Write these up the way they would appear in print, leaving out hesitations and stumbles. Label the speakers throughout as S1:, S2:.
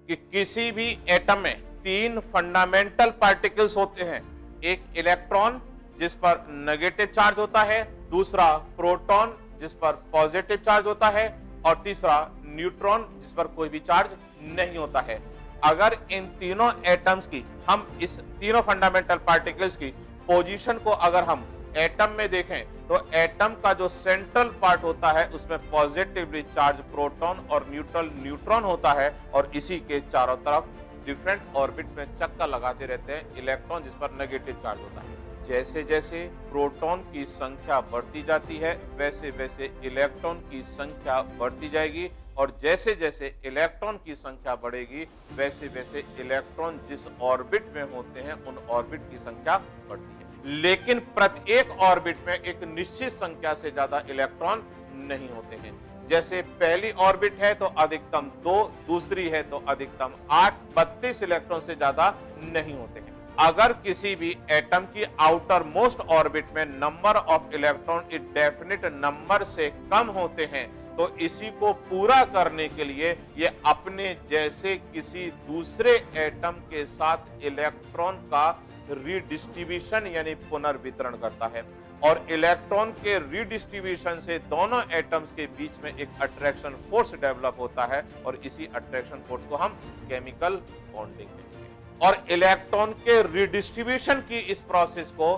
S1: कि किसी भी एटम में तीन फंडामेंटल पार्टिकल्स होते हैं। एक इलेक्ट्रॉन जिस पर नेगेटिव चार्ज होता है, दूसरा प्रोटॉन जिस पर पॉजिटिव चार्ज होता है, और तीसरा न्यूट्रॉन जिस पर कोई भी चार्ज नहीं होता है। अगर इन तीनों एटम्स की, हम इस तीनों फंडामेंटल पार्टिकल्स की पोजीशन को अगर हम एटम में देखें तो एटम का जो सेंट्रल पार्ट होता है उसमें पॉजिटिवली चार्ज प्रोटॉन और न्यूट्रल न्यूट्रॉन होता है, और इसी के चारों तरफ डिफरेंट ऑर्बिट में चक्कर लगाते रहते हैं इलेक्ट्रॉन जिस पर नेगेटिव चार्ज होता है। जैसे जैसे प्रोटॉन की संख्या बढ़ती जाती है वैसे वैसे इलेक्ट्रॉन की संख्या बढ़ती जाएगी, और जैसे जैसे इलेक्ट्रॉन की संख्या बढ़ेगी वैसे वैसे इलेक्ट्रॉन जिस ऑर्बिट में होते हैं उन ऑर्बिट की संख्या बढ़ती है। लेकिन प्रत्येक ऑर्बिट में एक निश्चित संख्या से ज्यादा इलेक्ट्रॉन नहीं होते हैं। जैसे पहली ऑर्बिट है तो अधिकतम 2, दूसरी है तो अधिकतम 8, 32 इलेक्ट्रॉन से ज्यादा नहीं होते हैं। अगर किसी भी एटम की आउटर मोस्ट ऑर्बिट में नंबर ऑफ इलेक्ट्रॉन एक डेफिनेट नंबर से कम होते हैं तो इसी को पूरा करने के लिए ये अपने जैसे किसी दूसरे एटम के साथ इलेक्ट्रॉन का रीडिस्ट्रीब्यूशन यानी पुनर्वितरण करता है, और इलेक्ट्रॉन के रीडिस्ट्रीब्यूशन से दोनों एटम्स के बीच में एक अट्रैक्शन फोर्स डेवलप होता है, और इसी अट्रैक्शन फोर्स को हम केमिकल बॉन्डिंग कहते हैं। और इलेक्ट्रॉन के रीडिस्ट्रीब्यूशन की इस प्रोसेस को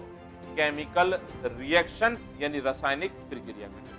S1: केमिकल रिएक्शन यानी रासायनिक प्रक्रिया कहते हैं।